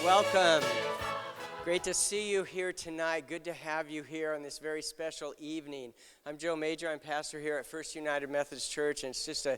Welcome. Great to see you here tonight. Good to have you here on this very special evening. I'm Joe Major. I'm pastor here at First United Methodist Church, and it's just an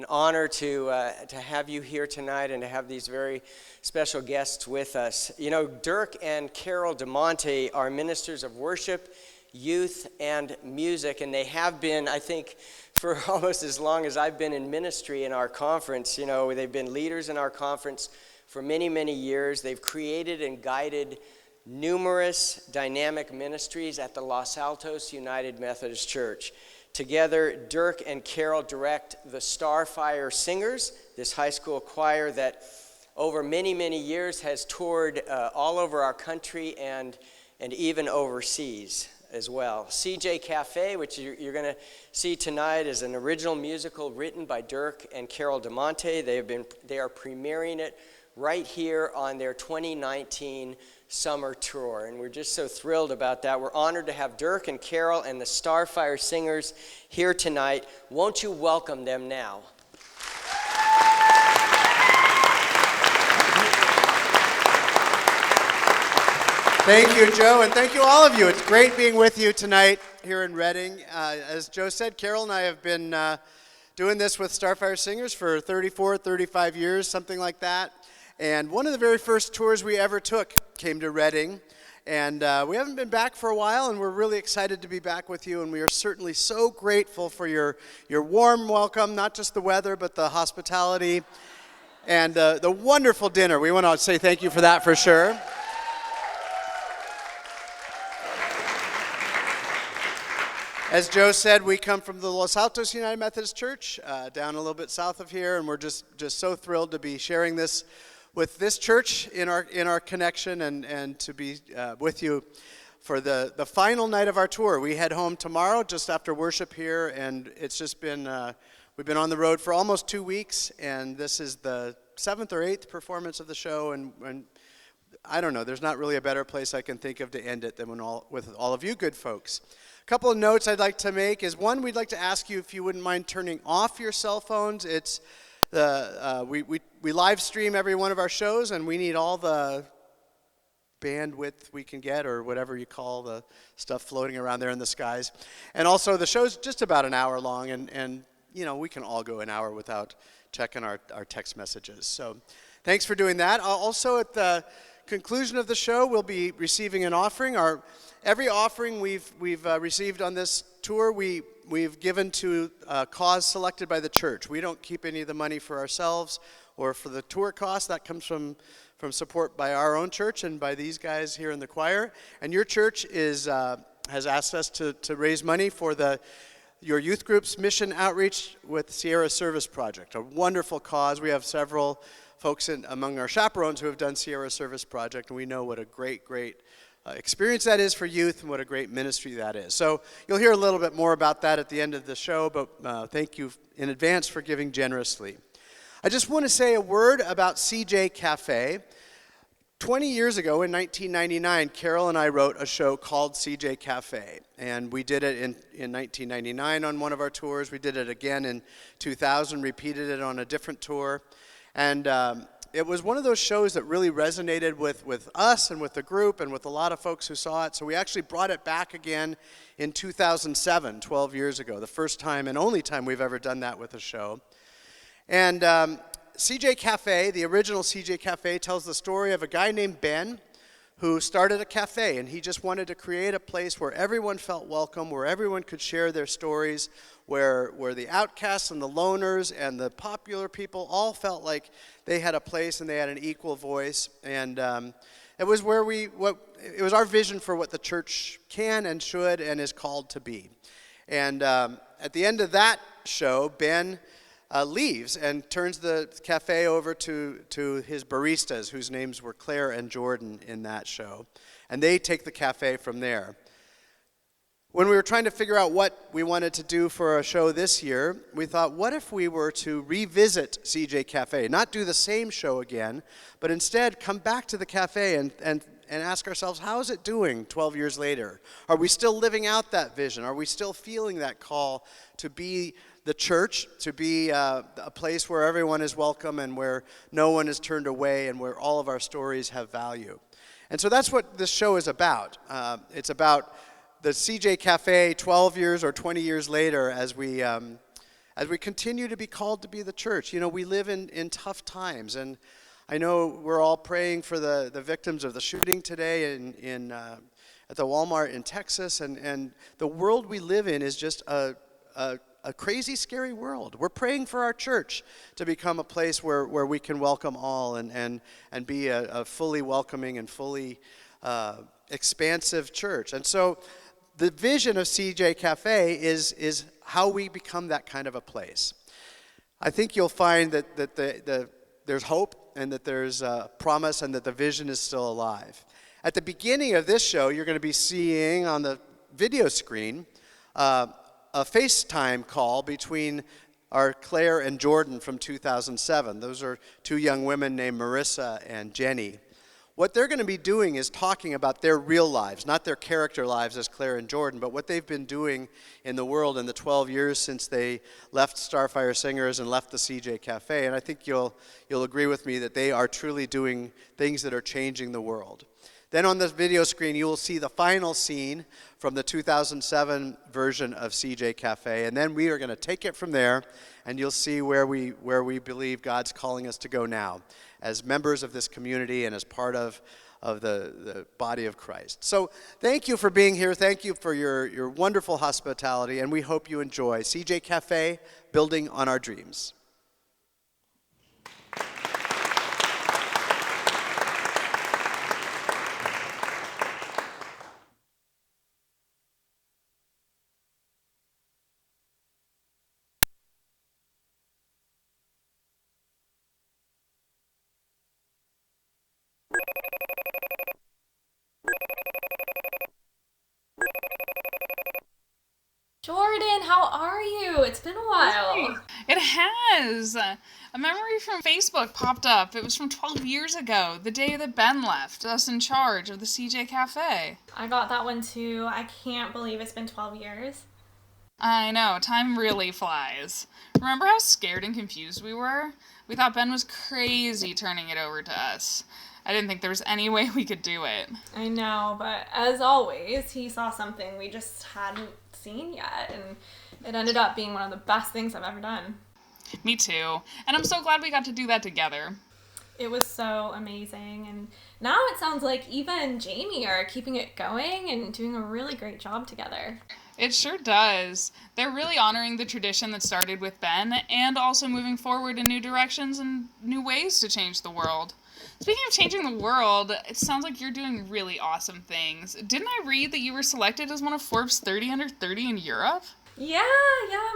honor to have you here tonight and to have these very special guests with us. You know, Dirk and Carol DeMonte are ministers of worship, youth, and music, and they have been, I think, for almost as long as I've been in ministry in our conference. You know, they've been leaders in our conference for many, many years. They've created and guided numerous dynamic ministries at the Los Altos United Methodist Church. Together, Dirk and Carol direct the Starfire Singers, this high school choir that over many, many years has toured all over our country and even overseas as well. CJ Cafe, which you're going to see tonight, is an original musical written by Dirk and Carol DeMonte. They are premiering it right here on their 2019 summer tour, and we're just so thrilled about that. We're honored to have Dirk and Carol and the Starfire Singers here tonight. Won't you welcome them now? Thank you, Joe, and thank you all of you. It's great being with you tonight here in Reading. As Joe said, Carol and I have been doing this with Starfire Singers for 34, 35 years, something like that. And one of the very first tours we ever took came to Reading. And we haven't been back for a while, and we're really excited to be back with you. And we are certainly so grateful for your warm welcome, not just the weather, but the hospitality and the wonderful dinner. We want to say thank you for that for sure. As Joe said, we come from the Los Altos United Methodist Church, down a little bit south of here, and we're just so thrilled to be sharing this with this church in our connection and to be with you for the final night of our tour. We head home tomorrow just after worship here, and it's just been, we've been on the road for almost 2 weeks, and this is the 7th or 8th performance of the show, and I don't know, there's not really a better place I can think of to end it than with all of you good folks. A couple of notes I'd like to make is, one, we'd like to ask you if you wouldn't mind turning off your cell phones. It's we live stream every one of our shows, and we need all the bandwidth we can get, or whatever you call the stuff floating around there in the skies. And also, the show's just about an hour long, and you know, we can all go an hour without checking our text messages. So thanks for doing that. Also, at the conclusion of the show, we'll be receiving an offering. Every offering we've received on this tour, we've given to a cause selected by the church. We don't keep any of the money for ourselves or for the tour costs. That comes from support by our own church and by these guys here in the choir. And your church has asked us to raise money for your youth group's mission outreach with Sierra Service Project, a wonderful cause. We have several folks among our chaperones who have done Sierra Service Project, and we know what a great experience that is for youth and what a great ministry that is. So you'll hear a little bit more about that at the end of the show, but thank you in advance for giving generously. I just want to say a word about CJ Cafe. 20 years ago, in 1999, Carol and I wrote a show called CJ Cafe, and we did it in 1999 on one of our tours. We did it again in 2000, repeated it on a different tour, and it was one of those shows that really resonated with us and with the group and with a lot of folks who saw it. So we actually brought it back again in 2007, 12 years ago, the first time and only time we've ever done that with a show. And CJ Cafe, the original CJ Cafe, tells the story of a guy named Ben who started a cafe, and he just wanted to create a place where everyone felt welcome, where everyone could share their stories, where the outcasts and the loners and the popular people all felt like they had a place and they had an equal voice. And it was it was our vision for what the church can and should and is called to be. And at the end of that show, Ben leaves and turns the cafe over to his baristas, whose names were Claire and Jordan in that show. And they take the cafe from there. When we were trying to figure out what we wanted to do for a show this year, we thought, what if we were to revisit CJ Cafe? Not do the same show again, but instead come back to the cafe and ask ourselves, how is it doing 12 years later? Are we still living out that vision? Are we still feeling that call to be the church, to be a place where everyone is welcome and where no one is turned away and where all of our stories have value. And so that's what this show is about. It's about the CJ Cafe 12 years or 20 years later as we continue to be called to be the church. You know, we live in tough times, and I know we're all praying for the victims of the shooting today at the Walmart in Texas, and the world we live in is just a crazy, scary world. We're praying for our church to become a place where we can welcome all and be a fully welcoming and fully expansive church. And so the vision of CJ Cafe is how we become that kind of a place. I think you'll find that there's hope and that there's promise and that the vision is still alive. At the beginning of this show, you're going to be seeing on the video screen a FaceTime call between our Claire and Jordan from 2007. Those are two young women named Marissa and Jenny. What they're going to be doing is talking about their real lives, not their character lives as Claire and Jordan, but what they've been doing in the world in the 12 years since they left Starfire Singers and left the CJ Cafe. And I think you'll agree with me that they are truly doing things that are changing the world. Then on this video screen, you will see the final scene from the 2007 version of CJ Cafe, and then we are going to take it from there, and you'll see where we believe God's calling us to go now as members of this community and as part of the body of Christ. So thank you for being here. Thank you for your wonderful hospitality, and we hope you enjoy CJ Cafe, Building on Our Dreams. Jordan, how are you? It's been a while. It has. A memory from Facebook popped up. It was from 12 years ago, the day that Ben left us in charge of the CJ Cafe. I got that one too. I can't believe it's been 12 years. I know, time really flies. Remember how scared and confused we were? We thought Ben was crazy turning it over to us. I didn't think there was any way we could do it. I know, but as always, he saw something we just hadn't seen yet, and it ended up being one of the best things I've ever done. Me too. And I'm so glad we got to do that together. It was so amazing, and now it sounds like Eva and Jamie are keeping it going and doing a really great job together. It sure does. They're really honoring the tradition that started with Ben and also moving forward in new directions and new ways to change the world. Speaking of changing the world, it sounds like you're doing really awesome things. Didn't I read that you were selected as one of Forbes 30 under 30 in Europe? Yeah,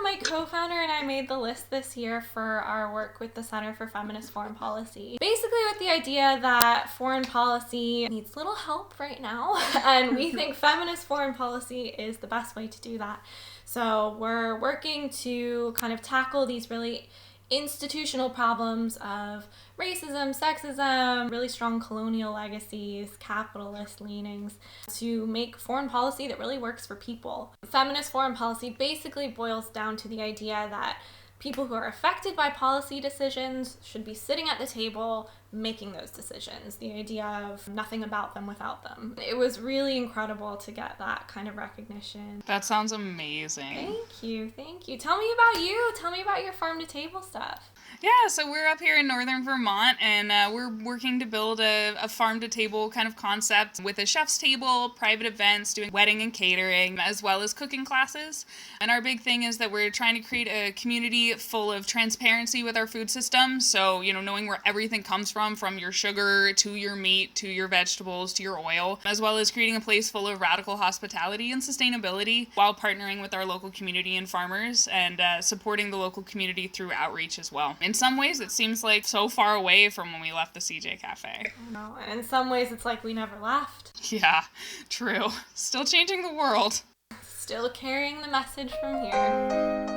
my co-founder and I made the list this year for our work with the Center for Feminist Foreign Policy. Basically with the idea that foreign policy needs little help right now, and we think feminist foreign policy is the best way to do that. So we're working to kind of tackle these really institutional problems of racism, sexism, really strong colonial legacies, capitalist leanings, to make foreign policy that really works for people. Feminist foreign policy basically boils down to the idea that people who are affected by policy decisions should be sitting at the table making those decisions. The idea of nothing about them without them. It was really incredible to get that kind of recognition. That sounds amazing. Thank you. Tell me about you. Tell me about your farm to table stuff. Yeah, so we're up here in northern Vermont, and we're working to build a farm-to-table kind of concept with a chef's table, private events, doing wedding and catering, as well as cooking classes. And our big thing is that we're trying to create a community full of transparency with our food system, so, knowing where everything comes from your sugar to your meat, to your vegetables, to your oil, as well as creating a place full of radical hospitality and sustainability while partnering with our local community and farmers and supporting the local community through outreach as well. In some ways, it seems like so far away from when we left the CJ Cafe. I know, and in some ways, it's like we never left. Yeah, true. Still changing the world. Still carrying the message from here.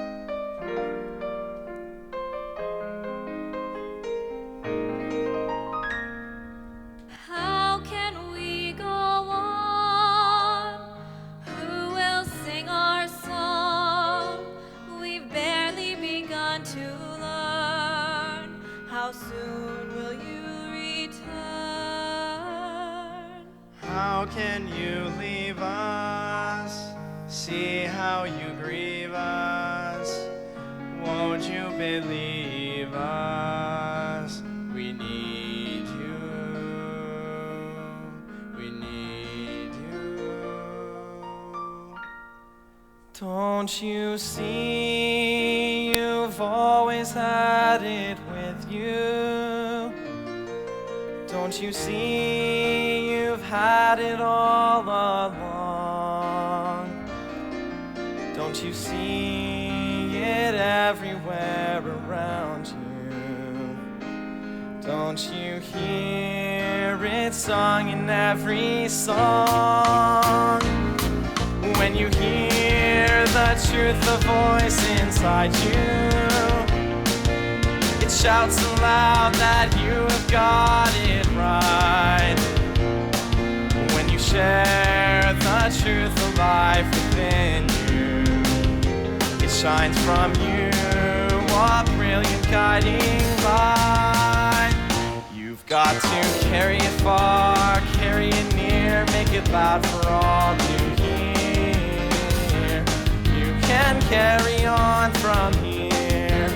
Who will sing our song? We've barely how can you leave us? See how you grieve us. Won't you believe us? We need you. We need you. Don't you see you've always had it with you? Don't you see you've had it all along? Don't you see it everywhere around you? Don't you hear it sung in every song? When you hear the truth, the voice inside you, it shouts aloud that you have got it right. When you share the truth, the life within you, it shines from you, a brilliant guiding light. You've got to carry it far, carry it near, make it loud for all to hear. You can carry on from here.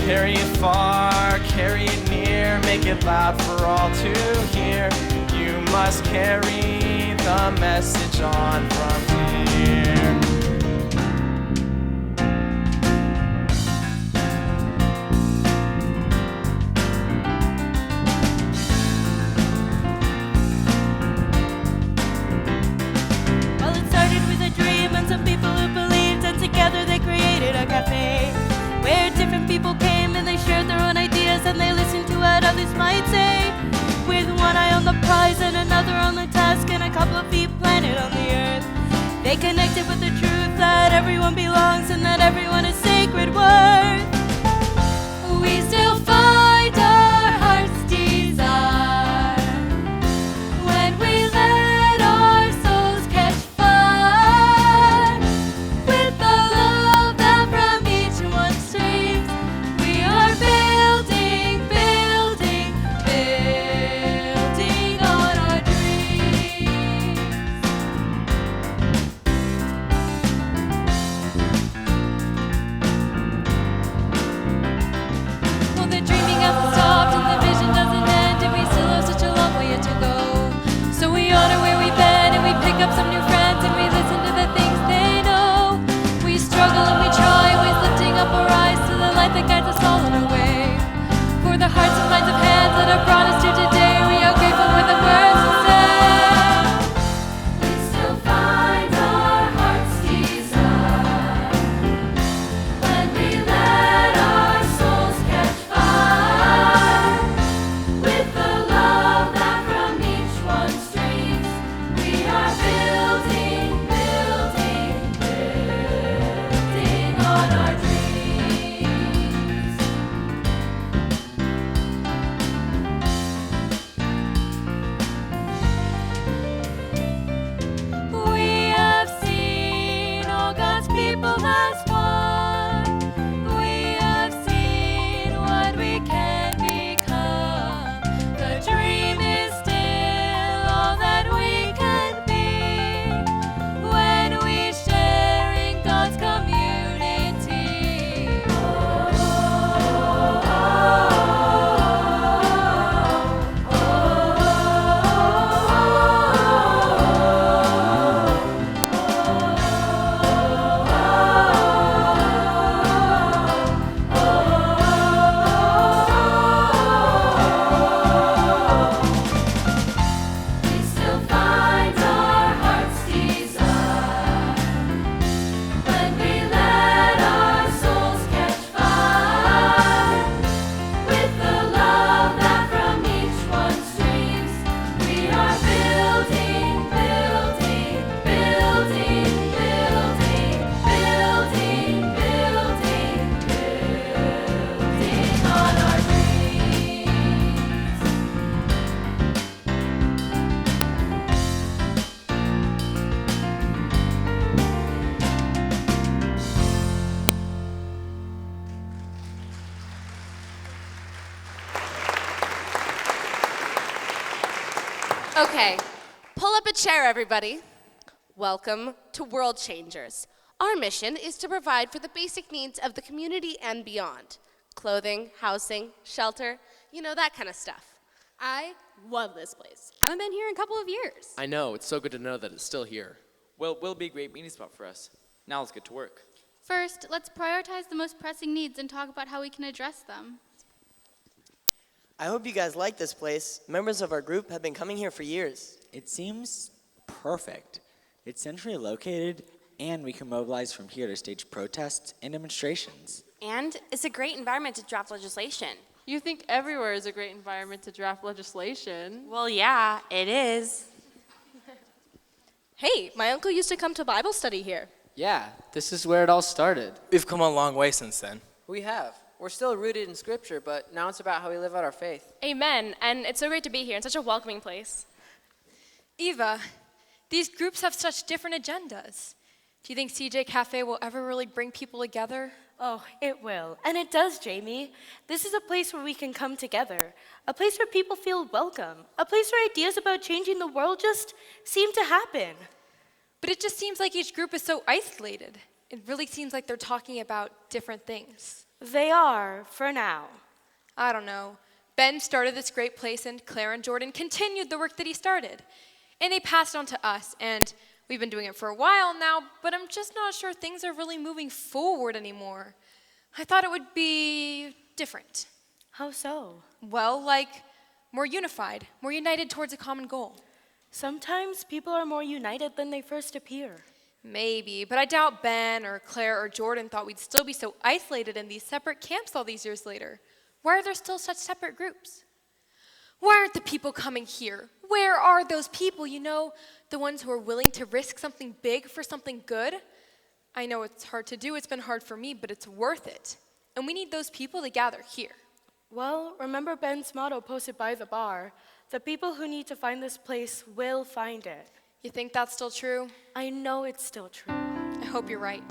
Carry it far, carry it near, make it loud for all to hear. You must carry the message on from here. Well, it started with a dream and some people who believed, and together they created a cafe where different people came and they shared their own ideas and they listened to what others might say. With one eye on the prize and another on the task and a couple of feet planted on the earth, they connected with the truth that everyone belongs and that everyone is sacred worth. We still find our heart's desire when we let our souls catch fire. With the love that from each one streams, we are building, building, building on our dreams. Well, the dreaming hasn't stopped and the vision doesn't end, and we still have such a long way yet to go. So we honor where we've been and we pick up some new friends and we listen to the things they know. We struggle and we try, always lifting up our eyes to the light that guides us all on our way. For the hearts and minds of hands that have brought us to today, we are grateful for the words to say. We still find our heart's desire when we let our souls catch fire. With the love that from each one streams, we are building, building, building on our dreams. Okay, pull up a chair, everybody. Welcome to World Changers. Our mission is to provide for the basic needs of the community and beyond. Clothing, housing, shelter, that kind of stuff. I love this place. I haven't been here in a couple of years. I know, it's so good to know that it's still here. Well, will be a great meeting spot for us. Now let's get to work. First, let's prioritize the most pressing needs and talk about how we can address them. I hope you guys like this place. Members of our group have been coming here for years. It seems perfect. It's centrally located, and we can mobilize from here to stage protests and demonstrations. And it's a great environment to draft legislation. You think everywhere is a great environment to draft legislation? Well, yeah, it is. Hey, my uncle used to come to Bible study here. Yeah, this is where it all started. We've come a long way since then. We have. We're still rooted in Scripture, but now it's about how we live out our faith. Amen, and it's so great to be here in such a welcoming place. Eva, these groups have such different agendas. Do you think CJ Cafe will ever really bring people together? Oh, it will. And it does, Jamie. This is a place where we can come together. A place where people feel welcome. A place where ideas about changing the world just seem to happen. But it just seems like each group is so isolated. It really seems like they're talking about different things. They are, for now. I don't know. Ben started this great place, and Claire and Jordan continued the work that he started. And they passed on to us, and we've been doing it for a while now, but I'm just not sure things are really moving forward anymore. I thought it would be different. How so? Well, like more unified, more united towards a common goal. Sometimes people are more united than they first appear. Maybe, but I doubt Ben or Claire or Jordan thought we'd still be so isolated in these separate camps all these years later. Why are there still such separate groups? Why aren't the people coming here? Where are those people, the ones who are willing to risk something big for something good? I know it's hard to do, it's been hard for me, but it's worth it. And we need those people to gather here. Well, remember Ben's motto posted by the bar, the people who need to find this place will find it. You think that's still true? I know it's still true. I hope you're right.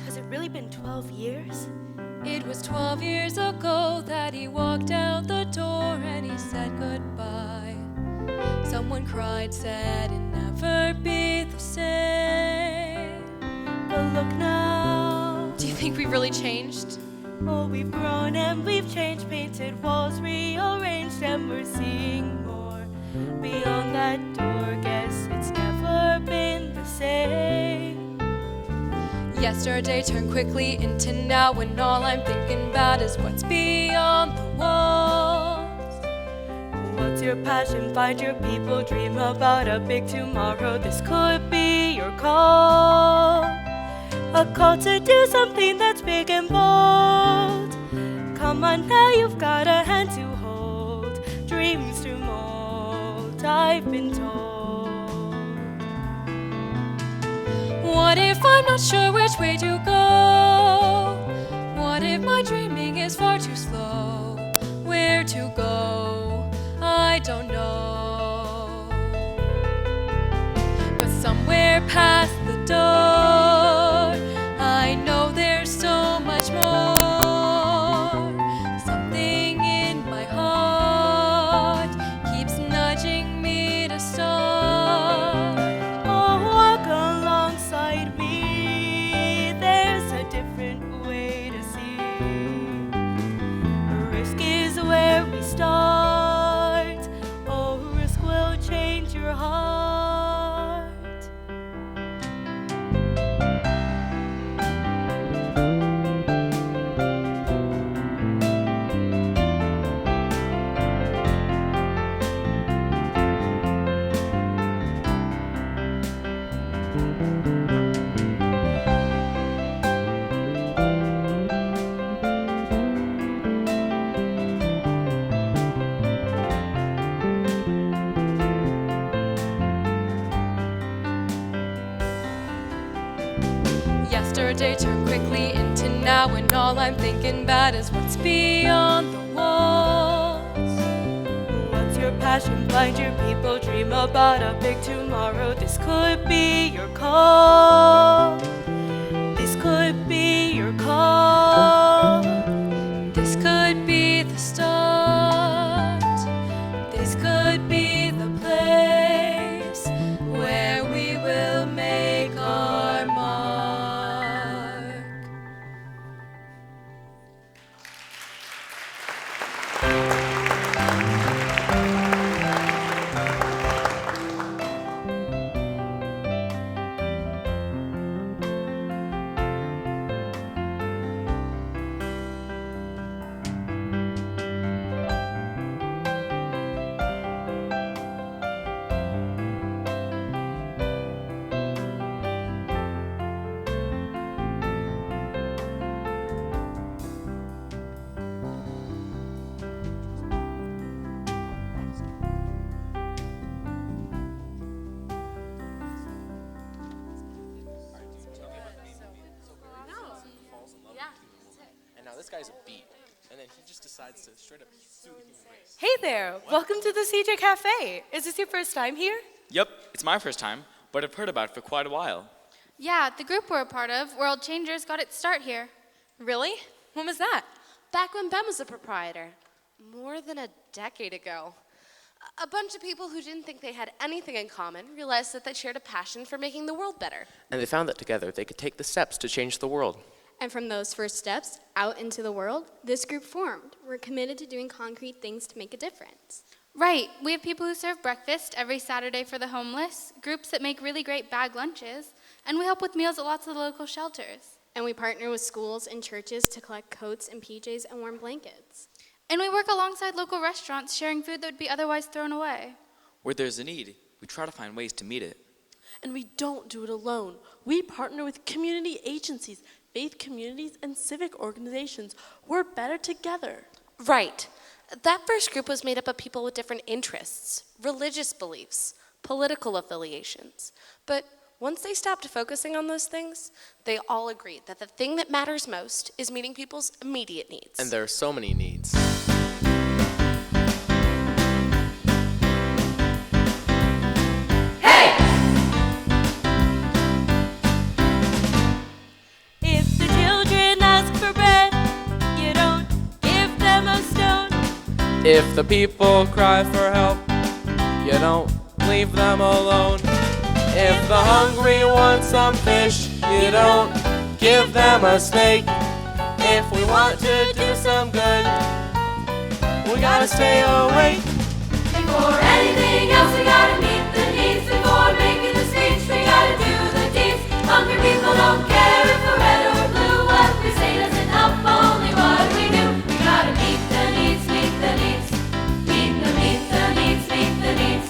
Has it really been 12 years? It was 12 years ago that he walked out the door and he said goodbye. Someone cried, said it'd never be the same. But look now. Do you think we've really changed? Oh, we've grown and we've changed, painted walls rearranged, and we're seeing more. Beyond that door, guess it's never been the same. Yesterday turned quickly into now, and all I'm thinking about is what's beyond the walls. What's your passion? Find your people, dream about a big tomorrow. This could be your call. A call to do something that's big and bold. Come on now, you've got a hand to hold, dreams to mold, I've been told. What if I'm not sure which way to go? What if my dreaming is far too slow? Where to go? I don't know. But somewhere past the door, I know there's so much more. Something in my heart keeps nudging me to start. Oh, walk alongside me. There's a different way to see. Risk is where we start. Oh, risk will change your heart. Yesterday turned quickly into now, and all I'm thinking about is what's beyond the walls. What's your passion, find your people, dream about a big tomorrow. This could be your call. This could be your call. This could be the start. This could be the place where we will make our mark. And now this guy's a beat. And then he just decides to straight up sue the human race. Hey there, welcome to the CJ Cafe. Is this your first time here? Yep, it's my first time, but I've heard about it for quite a while. Yeah, the group we're a part of, World Changers, got its start here. Really? When was that? Back when Ben was the proprietor, more than a decade ago. A bunch of people who didn't think they had anything in common realized that they shared a passion for making the world better. And they found that together they could take the steps to change the world. And from those first steps out into the world, this group formed. We're committed to doing concrete things to make a difference. Right, we have people who serve breakfast every Saturday for the homeless, groups that make really great bag lunches, and we help with meals at lots of the local shelters. And we partner with schools and churches to collect coats and PJs and warm blankets. And we work alongside local restaurants sharing food that would be otherwise thrown away. Where there's a need, we try to find ways to meet it. And we don't do it alone. We partner with community agencies, faith communities, and civic organizations. We're better together. Right. That first group was made up of people with different interests, religious beliefs, political affiliations. But once they stopped focusing on those things, they all agreed that the thing that matters most is meeting people's immediate needs. And there are so many needs. If the children ask for bread, you don't give them a stone. If the people cry for help, you don't leave them alone. If the hungry want some fish, you don't give them a snake. If we want to do some good, we gotta stay awake. Before anything else, we gotta meet the needs. Before making the speech, we gotta do the deeds. Hungry people don't care if we're red or blue. What we say doesn't help, only what we do. We gotta meet the needs, meet the needs. Meet the needs, meet the needs.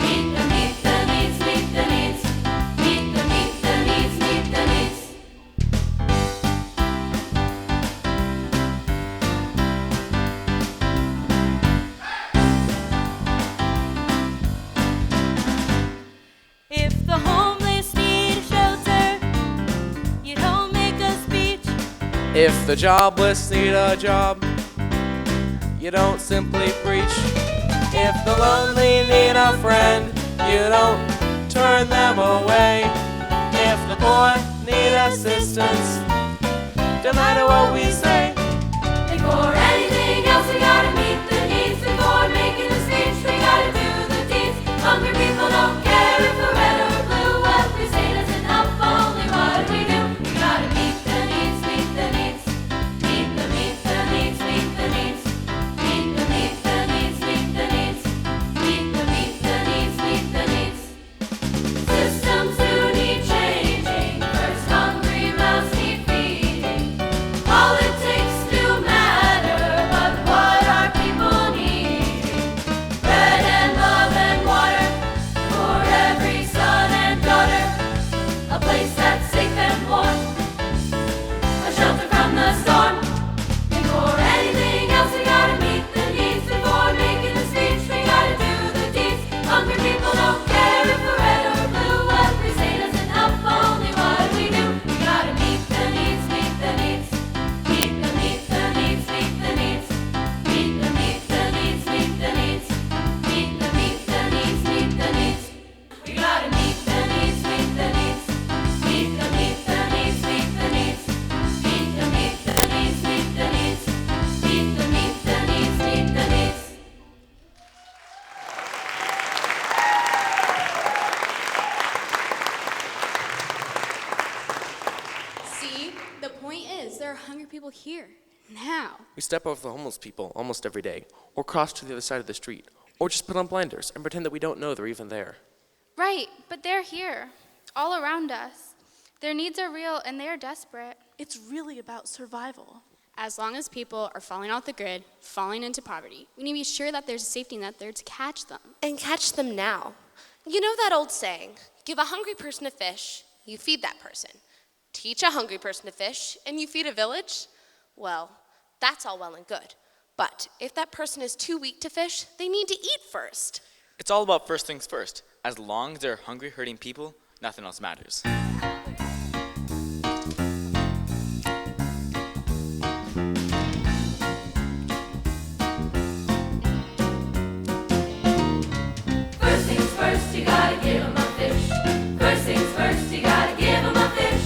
Meet the needs, meet the needs. Meet the needs, meet the needs. If the homeless need shelter, you don't make a speech. If the jobless need a job, you don't simply preach. If the lonely need a friend, you don't turn them away. If the poor need assistance, no matter what we say. Before anything else, we gotta meet the needs. Before making a speech, we gotta do the deeds. Hungry people don't care if we're red or blue. What we say doesn't help, only what we do. We gotta meet the needs, meet the needs. Meet the needs, meet the needs. Meet the needs, meet the needs. Meet the needs, meet the needs. Systems do need changing. First hungry mouths need feeding. Politics do matter, but what our people here, now. We step over the homeless people almost every day, or cross to the other side of the street, or just put on blinders and pretend that we don't know they're even there. Right, but they're here, all around us. Their needs are real and they are desperate. It's really about survival. As long as people are falling off the grid, falling into poverty, we need to be sure that there's a safety net there to catch them. And catch them now. You know that old saying, give a hungry person a fish, you feed that person. Teach a hungry person to fish, and you feed a village? Well, that's all well and good. But if that person is too weak to fish, they need to eat first. It's all about first things first. As long as there are hungry, hurting people, nothing else matters. First things first, you gotta give 'em a fish. First things first, you gotta give 'em a fish.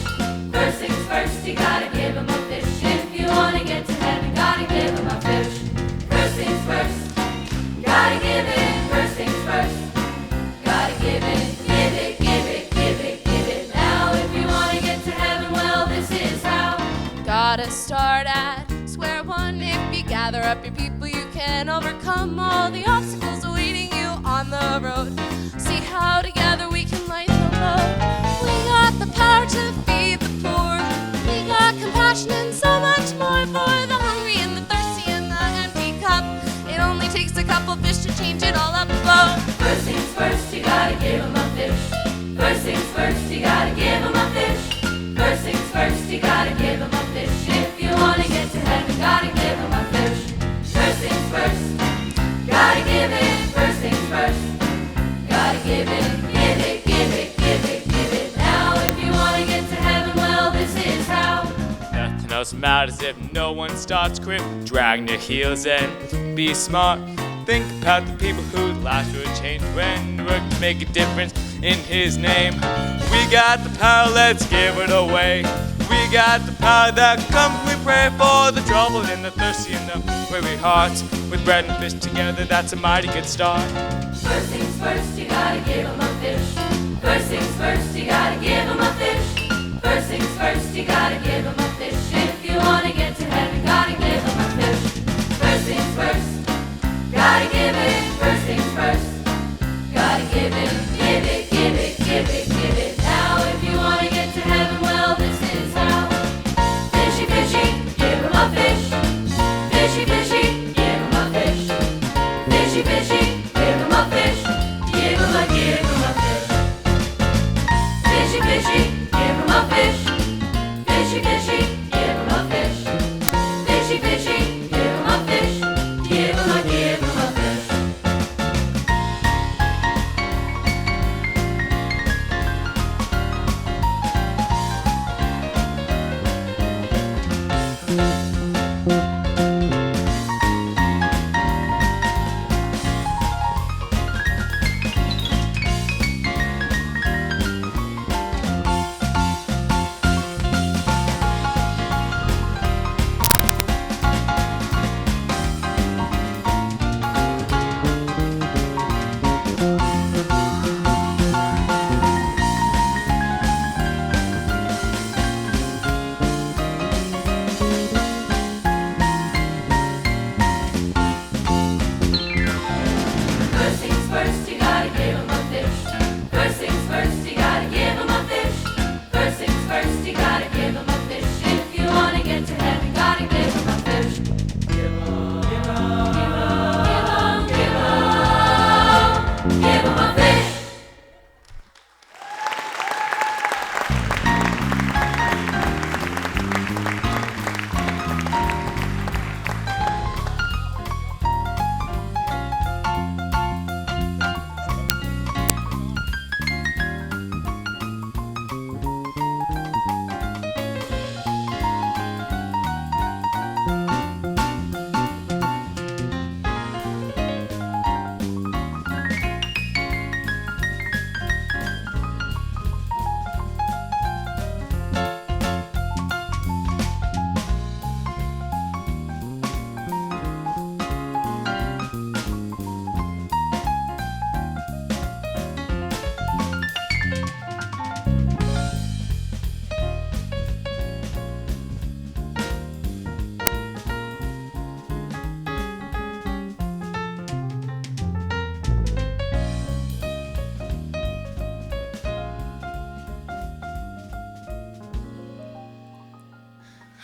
First things first, you gotta give 'em a fish. If you wanna get to heaven, gotta give 'em a fish. First things first, gotta give it. First things first, gotta give it. Give it, give it, give it, give it. Now if you wanna get to heaven, well, this is how. Gotta start at square one. If you gather up your people, you can overcome all the obstacles awaiting you on the road. See how together we can lighten the load. We got the power to feed the poor. We got compassion and so much more for the hungry and the thirsty and the empty cup. It only takes a couple fish to change it all up. Oh. First things first, you gotta give 'em a fish. First things first, you gotta give 'em a fish. First things first, you gotta give 'em a fish. If you wanna get to heaven, gotta give 'em a fish. First things first, gotta give it. First things first, gotta give it. Give it, give it, give it, give it. Now if you wanna get to heaven, well, this is how. Nothing else matters if no one starts quit dragging their heels and be smart. Think about the people whose lives will change when work to make a difference in His name. We got the power, let's give it away. We got the power that comes when we pray for the troubled and the thirsty and the weary hearts. With bread and fish together, that's a mighty good start. First things first, you gotta give 'em a fish. First things first, you gotta give 'em a fish. First things first, you gotta give 'em a fish. If you wanna get to heaven, gotta give 'em a fish. First things first, gotta give it. First things first, gotta give it. Give it, give it, give it, give it. Now if you wanna get to heaven, well, this is how. Fishy, fishy, give 'em a fish. Fishy, fishy, give 'em a fish. Fishy, fishy, give 'em a fish. Give 'em a fish. Fishy, fishy, give 'em a fish. Fishy, fishy, give 'em a fish. Fishy, fishy, give 'em a fish. Give 'em a fish.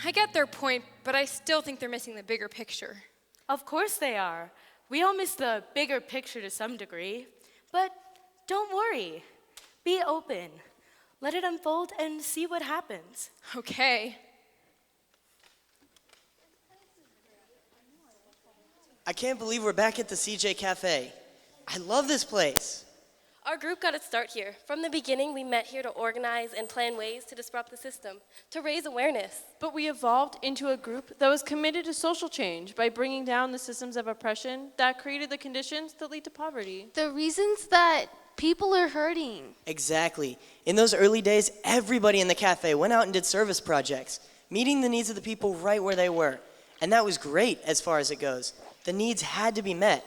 I get their point, but I still think they're missing the bigger picture. Of course they are. We all miss the bigger picture to some degree. But don't worry. Be open. Let it unfold and see what happens. Okay. I can't believe we're back at the CJ Cafe. I love this place. Our group got its start here. From the beginning, we met here to organize and plan ways to disrupt the system, to raise awareness. But we evolved into a group that was committed to social change by bringing down the systems of oppression that created the conditions that lead to poverty. The reasons that people are hurting. Exactly. In those early days, everybody in the cafe went out and did service projects, meeting the needs of the people right where they were. And that was great as far as it goes. The needs had to be met.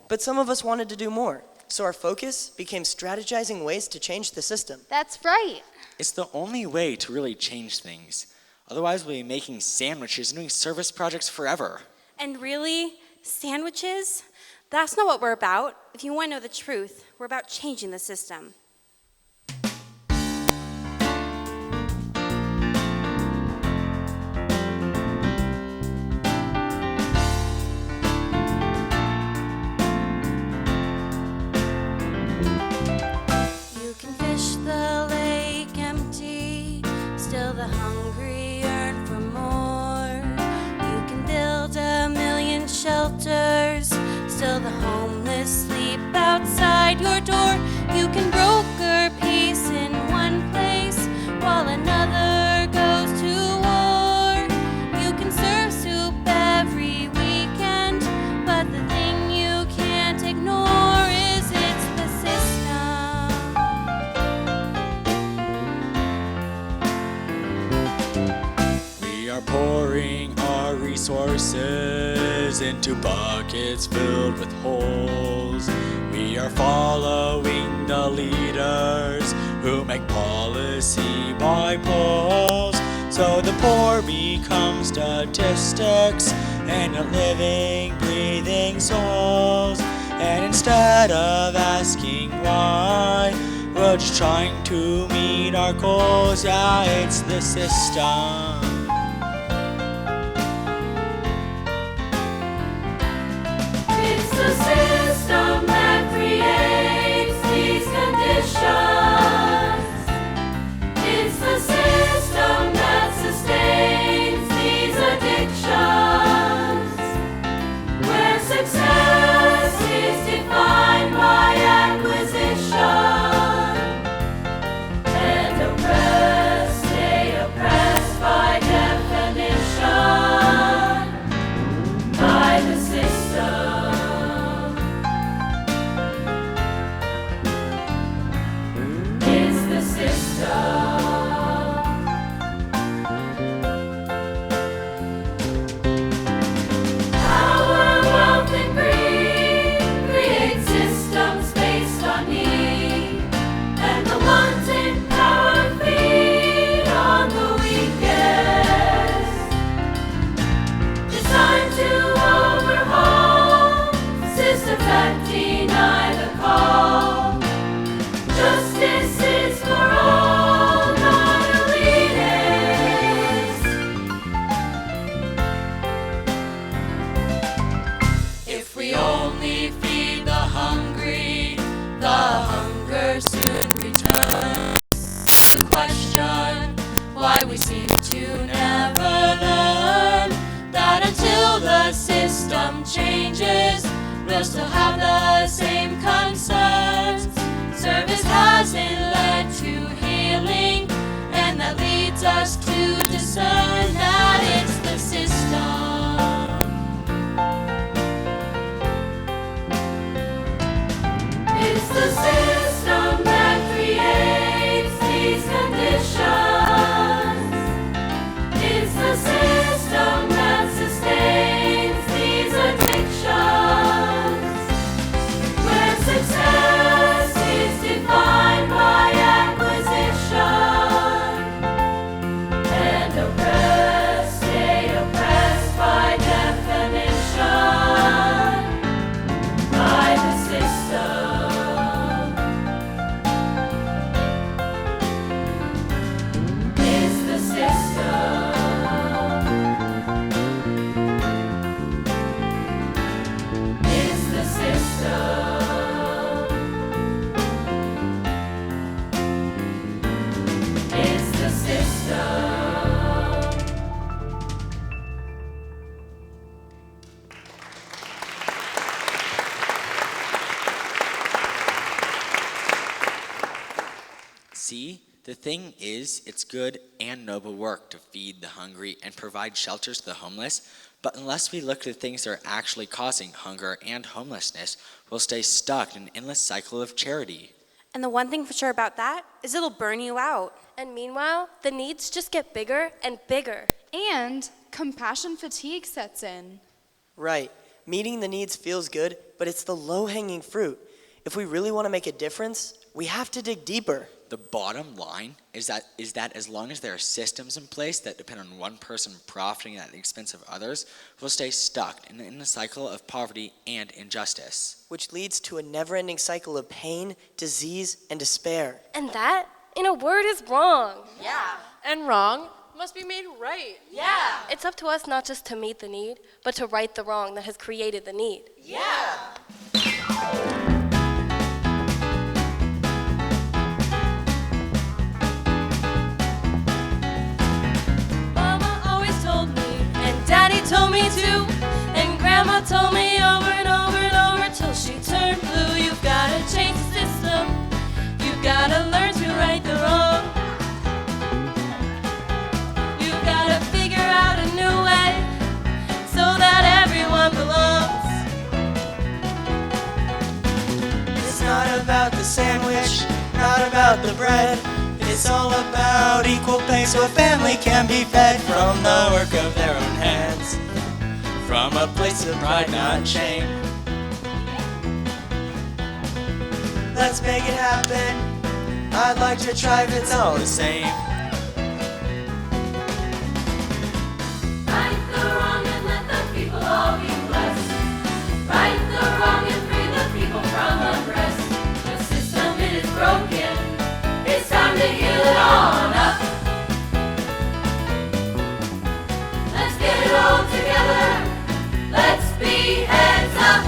But some of us wanted to do more. So our focus became strategizing ways to change the system. That's right. It's the only way to really change things. Otherwise, we'll be making sandwiches and doing service projects forever. And really, sandwiches? That's not what we're about. If you want to know the truth, we're about changing the system. You can fish the lake empty, still the hungry yearn for more. You can build a million shelters, still the homeless sleep outside your door. You can broker peace in one place while another goes to war. You can serve soup every weekend, but the thing you can't ignore is it's the system. We are pouring our resources into buckets filled with holes. We are following the leaders who make policy by polls. So the poor become statistics and not living, breathing souls. And instead of asking why, we're just trying to meet our goals. Yeah, it's the system. It's the system that creates these conditions. It's the system that sustains these addictions. Where success is defined by acquisition, and oppressed stay oppressed by definition, by the system. It's the system. Power, wealth, and greed create systems based on need, and the ones in power feed on the weakest. It's time to overhaul systems that deny the call. Justice is for all, not elitists. If we only feed the hungry, the hunger soon returns. The question why we seem to never learn that until the system changes, we'll still have the same concerns. Service hasn't led to healing, and that leads us to discern that it's the system. It's the system that creates these conditions. It's the system that sustains these addictions. Where success is defined by acquisition, and oppressed stay oppressed by definition, by the system. See, the thing is, it's good and noble work to feed the hungry and provide shelters to the homeless, but unless we look at the things that are actually causing hunger and homelessness, we'll stay stuck in an endless cycle of charity. And the one thing for sure about that is it'll burn you out. And meanwhile, the needs just get bigger and bigger. And compassion fatigue sets in. Right. Meeting the needs feels good, but it's the low-hanging fruit. If we really want to make a difference, we have to dig deeper. The bottom line is that as long as there are systems in place that depend on one person profiting at the expense of others, we'll stay stuck in a cycle of poverty and injustice. Which leads to a never-ending cycle of pain, disease, and despair. And that, in a word, is wrong. Yeah. And wrong must be made right. Yeah. It's up to us not just to meet the need, but to right the wrong that has created the need. Yeah. Daddy told me to, and Grandma told me over and over and over till she turned blue. You've gotta change the system. You've gotta learn to right the wrong. You've gotta figure out a new way so that everyone belongs. It's not about the sandwich, not about the bread. It's all about equal pay so a family can be fed from the work of their own hands, from a place of pride, not shame. Let's make it happen. I'd like to try if it's all the same. Right the wrong and let the people all be blessed. Right the wrong and free the people from unrest. The system, it is broken. It's time to heal it on up. Let's get it all together. Let's be heads up.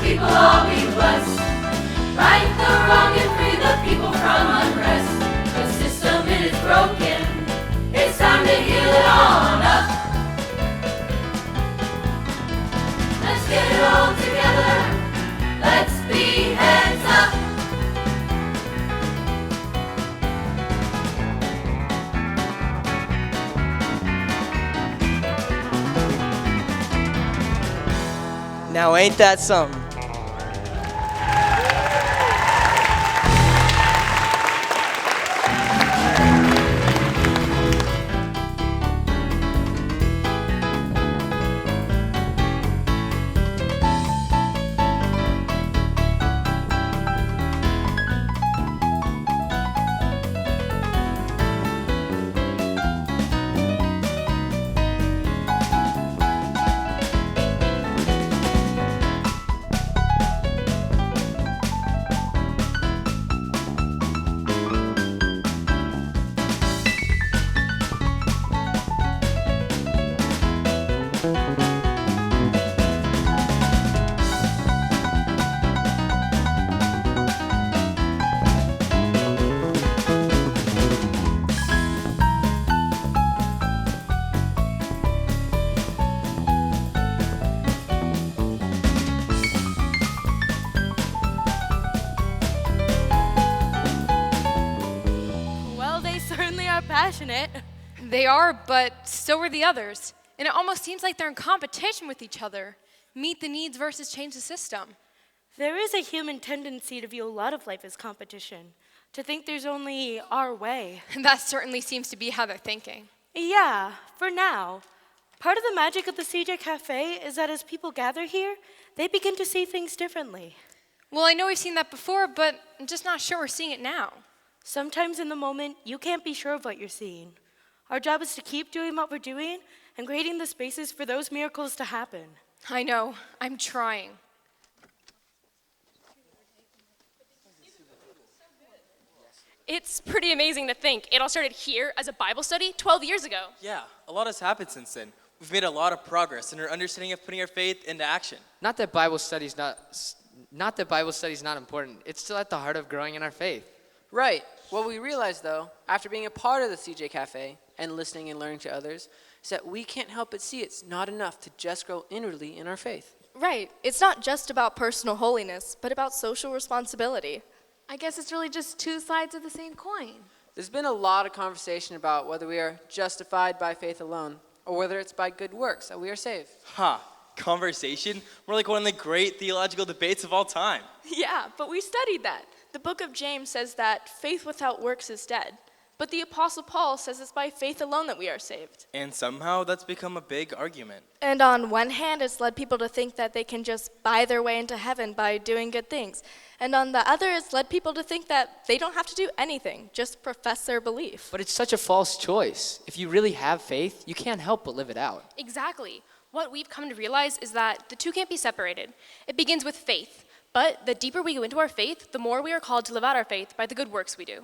People all be blessed. Right the wrong and free the people from unrest. The system, it is broken. It's time to heal it on up. Let's get it all together. Let's be heads up. Now ain't that something? passionate. They are, but so are the others. And it almost seems like they're in competition with each other. Meet the needs versus change the system. There is a human tendency to view a lot of life as competition, to think there's only our way. That certainly seems to be how they're thinking. Yeah, for now. Part of the magic of the CJ Cafe is that as people gather here, they begin to see things differently. Well, I know we've seen that before, but I'm just not sure we're seeing it now. Sometimes in the moment, you can't be sure of what you're seeing. Our job is to keep doing what we're doing and creating the spaces for those miracles to happen. I know. I'm trying. It's pretty amazing to think it all started here as a Bible study 12 years ago. Yeah, a lot has happened since then. We've made a lot of progress in our understanding of putting our faith into action. Not that Bible study's not important. It's still at the heart of growing in our faith. Right. What we realized, though, after being a part of the CJ Cafe and listening and learning to others, is that we can't help but see it's not enough to just grow inwardly in our faith. Right. It's not just about personal holiness, but about social responsibility. I guess it's really just two sides of the same coin. There's been a lot of conversation about whether we are justified by faith alone or whether it's by good works that we are saved. Conversation? More like one of the great theological debates of all time. Yeah, but we studied that. The book of James says that faith without works is dead. But the Apostle Paul says it's by faith alone that we are saved. And somehow that's become a big argument. And on one hand, it's led people to think that they can just buy their way into heaven by doing good things. And on the other, it's led people to think that they don't have to do anything, just profess their belief. But it's such a false choice. If you really have faith, you can't help but live it out. Exactly. What we've come to realize is that the two can't be separated. It begins with faith. But the deeper we go into our faith, the more we are called to live out our faith by the good works we do.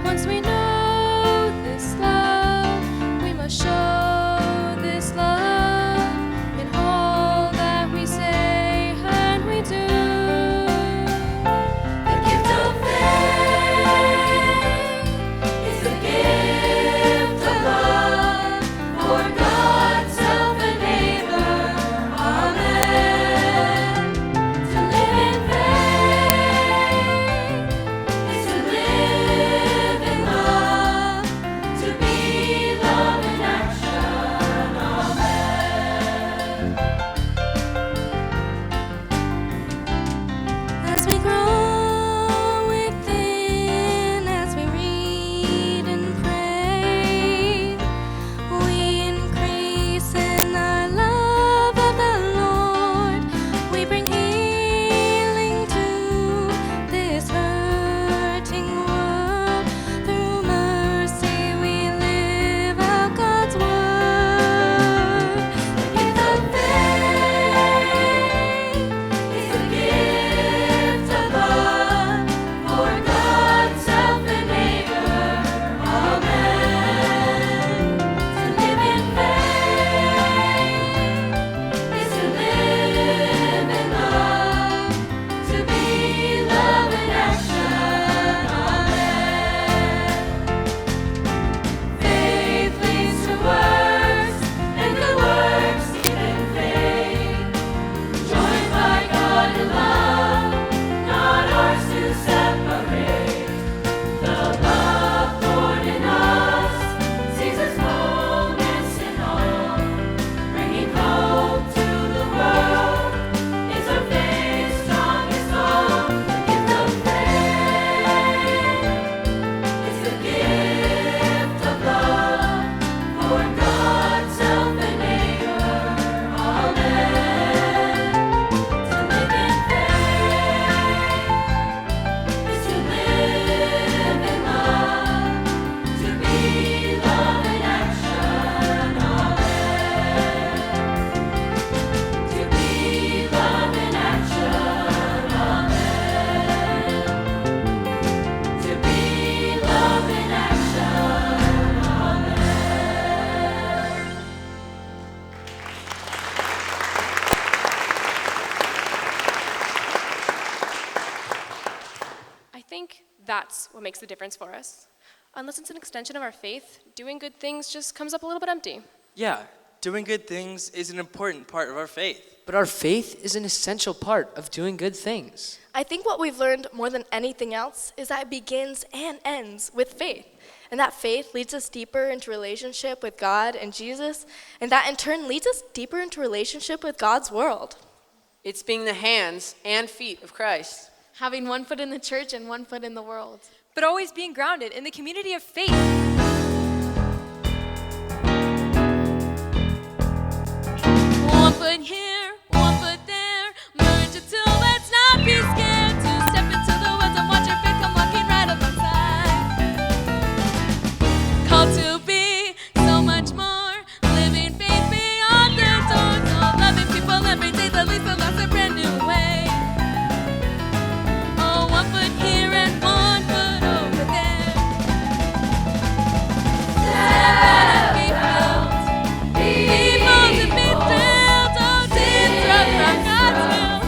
Once we know this love, makes the difference for us. Unless it's an extension of our faith, doing good things just comes up a little bit empty. Yeah, doing good things is an important part of our faith. But our faith is an essential part of doing good things. I think what we've learned more than anything else is that it begins and ends with faith. And that faith leads us deeper into relationship with God and Jesus, and that in turn leads us deeper into relationship with God's world. It's being the hands and feet of Christ. Having one foot in the church and one foot in the world. But always being grounded in the community of faith. One foot here, one foot there. Merge it till let's not be scared to step into the woods and watch your faith come walking right alongside. Called to be so much more, living faith beyond the doors. Oh, loving people every day, the least of us a brand new way. Oh, one foot here and one foot over there. Step out and be filled. Be bold and be thrilled. Oh, disrupt from God's will.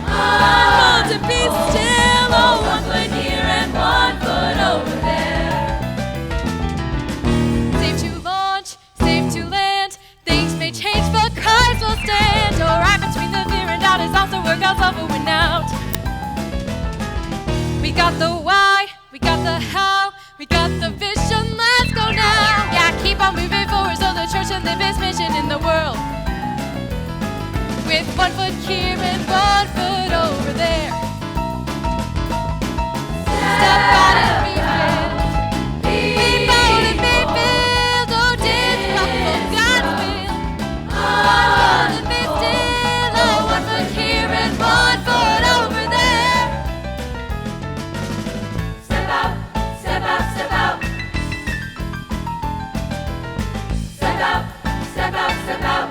One foot to be still. Oh, one foot here and one foot over there. Safe to launch, safe to land. Things may change, but Christ will stand. Oh, right between the fear and doubt is also where God's love will win out. We got the why, we got the how, we got the vision, let's go now. Yeah, keep on moving forward so the church can live its mission in the world. With one foot here and one foot over there. Step out and be filled. Be bold and be filled. Oh, disrupt for God's will. One foot and be still. Oh, one foot here and one foot over there. Step out, step out, step out. Step out, step out, step out.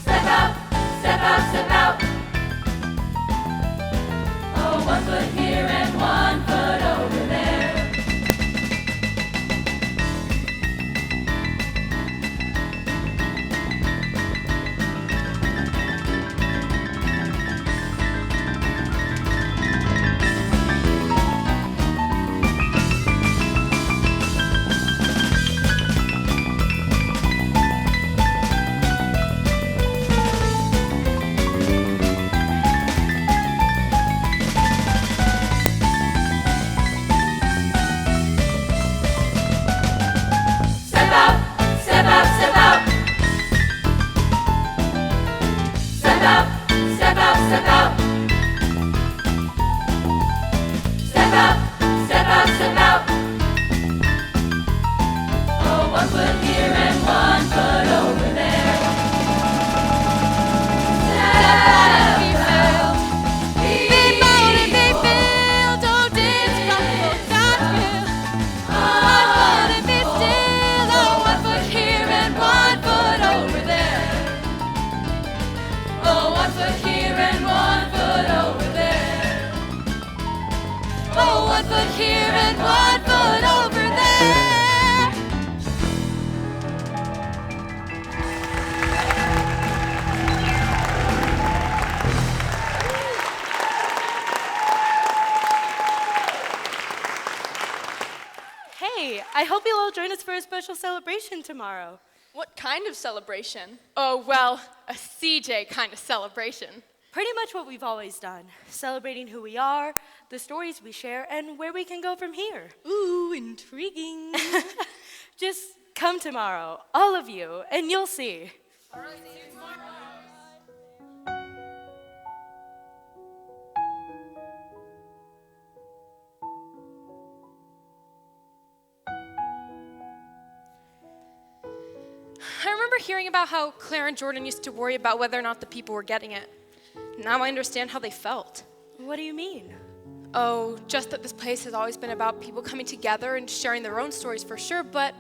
Step out, step out, step out. Oh, one foot here and one foot over there. Step out, step out, step out. Step out, step out, step out. Step out, step out, step out. Oh, one foot here and one foot over there. Step out and be filled. Be bold and be filled. Oh, disrupt for God's will. One foot and be still. Oh, one foot here and one foot over there. Oh, one foot here and one foot over there. Oh, one foot here and one foot over there. Hey, I hope you'll all join us for a special celebration tomorrow. What kind of celebration? Oh, well, a CJ kind of celebration. Pretty much what we've always done, celebrating who we are, the stories we share, and where we can go from here. Ooh, intriguing. Just come tomorrow, all of you, and you'll see. I remember hearing about how Claire and Jordan used to worry about whether or not the people were getting it. Now I understand how they felt. What do you mean? Oh, just that this place has always been about people coming together and sharing their own stories for sure, but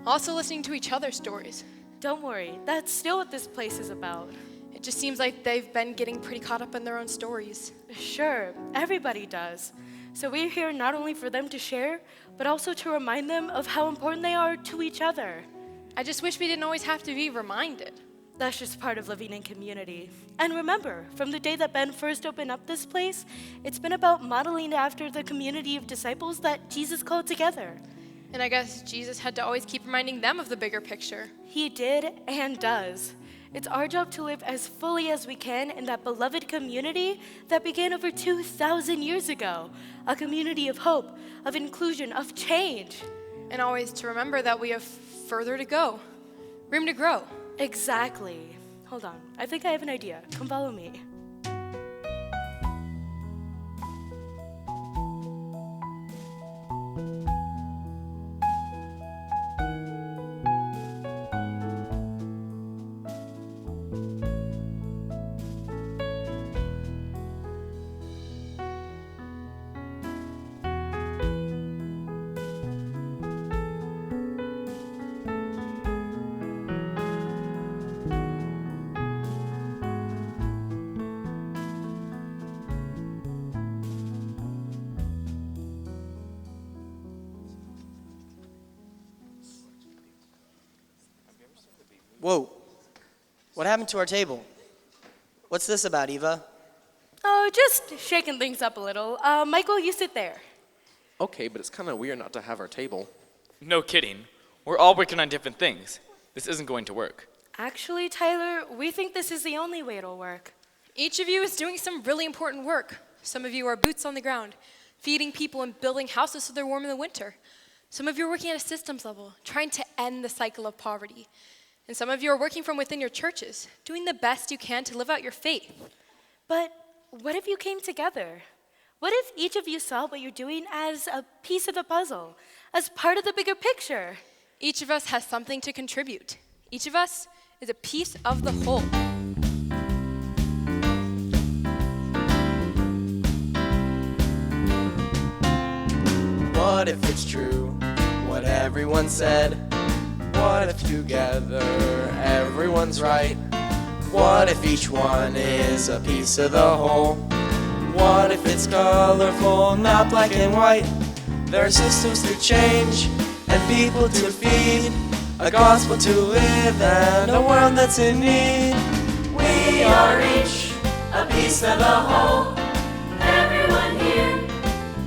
also listening to each other's stories. Don't worry, that's still what this place is about. It just seems like they've been getting pretty caught up in their own stories. Sure, everybody does. So we're here not only for them to share, but also to remind them of how important they are to each other. I just wish we didn't always have to be reminded. That's just part of living in community. And remember, from the day that Ben first opened up this place, it's been about modeling after the community of disciples that Jesus called together. And I guess Jesus had to always keep reminding them of the bigger picture. He did and does. It's our job to live as fully as we can in that beloved community that began over 2,000 years ago. A community of hope, of inclusion, of change. And always to remember that we have further to go, room to grow. Exactly. Hold on, I think I have an idea. Come follow me. Whoa. What happened to our table? What's this about, Eva? Oh, just shaking things up a little. Michael, you sit there. Okay, but it's kind of weird not to have our table. No kidding. We're all working on different things. This isn't going to work. Actually, Tyler, we think this is the only way it'll work. Each of you is doing some really important work. Some of you are boots on the ground, feeding people and building houses so they're warm in the winter. Some of you are working at a systems level, trying to end the cycle of poverty. And some of you are working from within your churches, doing the best you can to live out your faith. But what if you came together? What if each of you saw what you're doing as a piece of the puzzle, as part of the bigger picture? Each of us has something to contribute. Each of us is a piece of the whole. What if it's true, what everyone said? What if together everyone's right? What if each one is a piece of the whole? What if it's colorful, not black and white? There are systems to change and people to feed, a gospel to live and a world that's in need. We are each a piece of the whole. Everyone here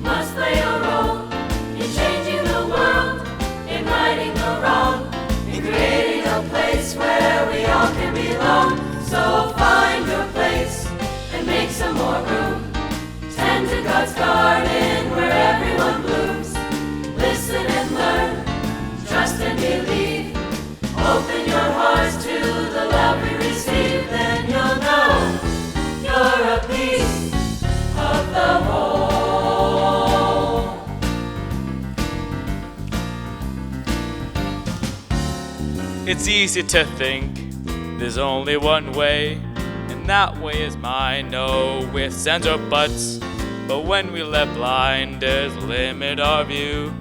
must play a role in changing the world, in righting the wrong, in creating a place where we all can belong. So find your place and make some more room. Tend to God's garden where everyone blooms. Listen and learn, trust and believe. Open your hearts to the love we receive. Then you'll know you're a piece of the whole. It's easy to think there's only one way, and that way is mine, no ifs, ands, or buts. But when we let blinders limit our view,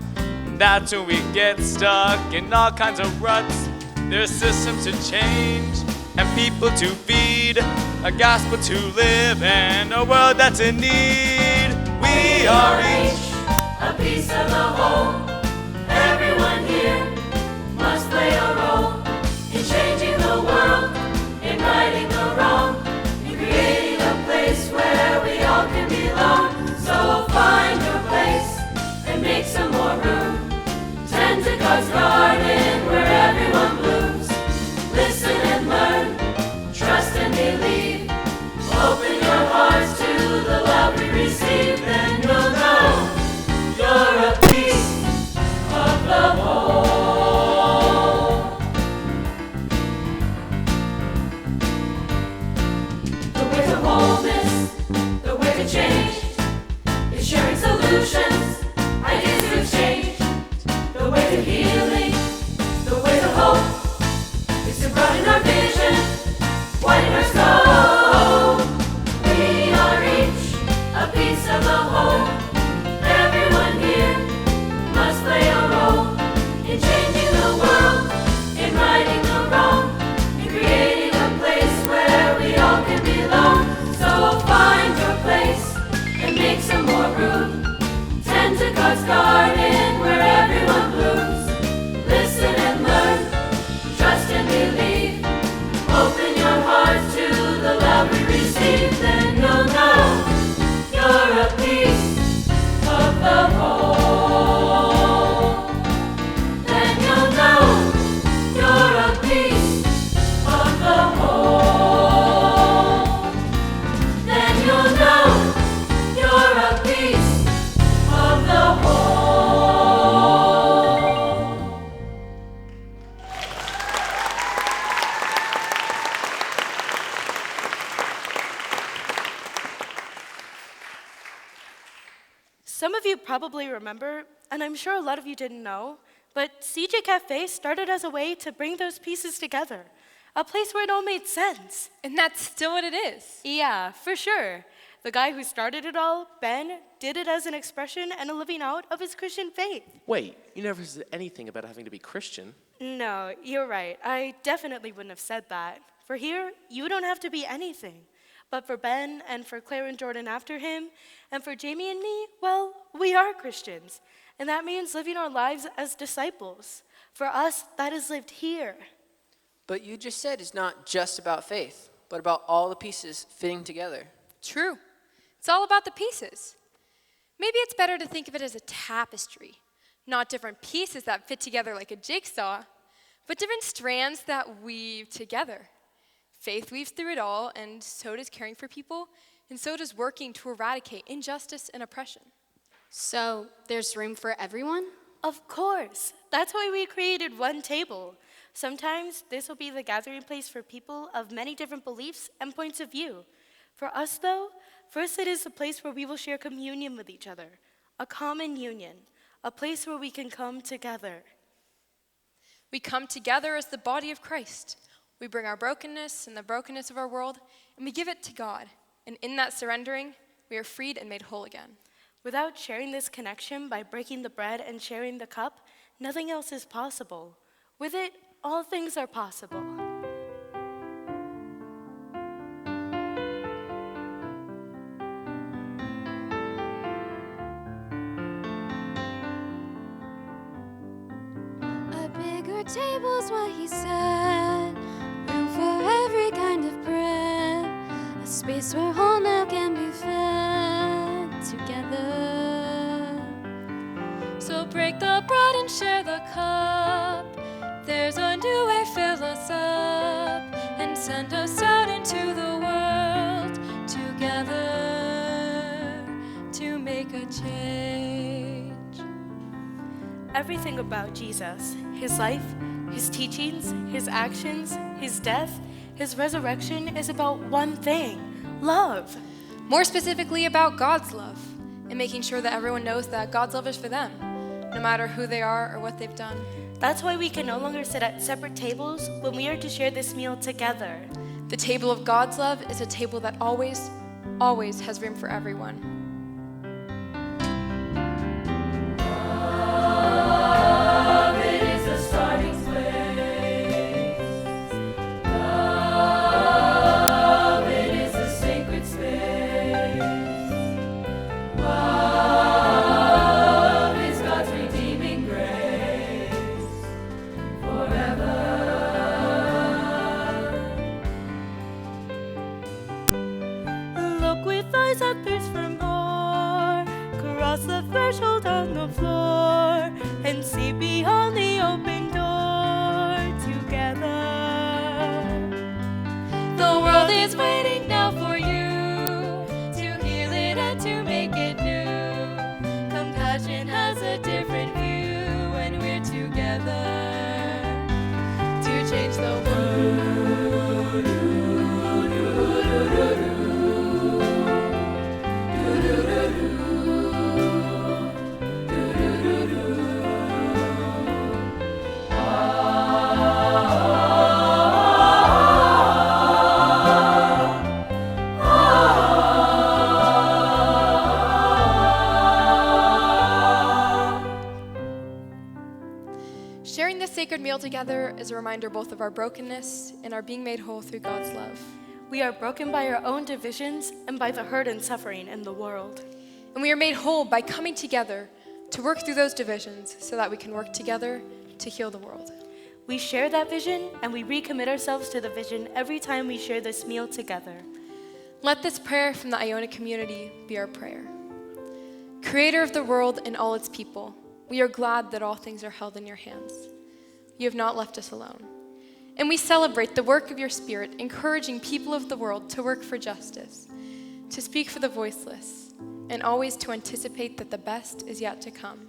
that's when we get stuck in all kinds of ruts. There's systems to change and people to feed, a gospel to live and a world that's in need. We are each a piece of the whole. Everyone here must play a role in changing the world, in righting the wrong, in creating a place where we all can belong. So find your place and make some more room. Tend to God's garden where everyone blooms. Listen and learn, trust and believe. Open your hearts to the love we receive. Then you'll know you're a piece probably remember, and I'm sure a lot of you didn't know, but CJ Cafe started as a way to bring those pieces together, a place where it all made sense. And that's still what it is. Yeah, for sure. The guy who started it all, Ben, did it as an expression and a living out of his Christian faith. Wait, you never said anything about having to be Christian. No, you're right. I definitely wouldn't have said that. For here, you don't have to be anything. But for Ben and for Claire and Jordan after him, and for Jamie and me, well, we are Christians. And that means living our lives as disciples. For us, that is lived here. But you just said it's not just about faith, but about all the pieces fitting together. True. It's all about the pieces. Maybe it's better to think of it as a tapestry, not different pieces that fit together like a jigsaw, but different strands that weave together. Faith weaves through it all, and so does caring for people, and so does working to eradicate injustice and oppression. So there's room for everyone? Of course. That's why we created one table. Sometimes this will be the gathering place for people of many different beliefs and points of view. For us, though, first it is a place where we will share communion with each other, a common union, a place where we can come together. We come together as the body of Christ. We bring our brokenness and the brokenness of our world, and we give it to God. And in that surrendering, we are freed and made whole again. Without sharing this connection by breaking the bread and sharing the cup, nothing else is possible. With it, all things are possible. A bigger table's what he said. Room for every kind of bread. A space where whole now can be fed together. So break the bread and share the cup. There's a new way, fill us up and send us out into the world together to make a change. Everything about Jesus, his life, his teachings, his actions, his death, his resurrection is about one thing: love. More specifically about God's love, and making sure that everyone knows that God's love is for them, no matter who they are or what they've done. That's why we can no longer sit at separate tables when we are to share this meal together. The table of God's love is a table that always, always has room for everyone. Love, it is the starting place. Love, it is the sacred space. Love is God's redeeming grace forever. Look with eyes that thirst for more. Cross the threshold on the floor and see beyond the open door together. The world is waiting now for you to heal it and to make it new. Compassion has a different view when we're together to change the world. Sharing this sacred meal together is a reminder both of our brokenness and our being made whole through God's love. We are broken by our own divisions and by the hurt and suffering in the world. And we are made whole by coming together to work through those divisions so that we can work together to heal the world. We share that vision and we recommit ourselves to the vision every time we share this meal together. Let this prayer from the Iona community be our prayer. Creator of the world and all its people, we are glad that all things are held in your hands. You have not left us alone. And we celebrate the work of your Spirit, encouraging people of the world to work for justice, to speak for the voiceless, and always to anticipate that the best is yet to come.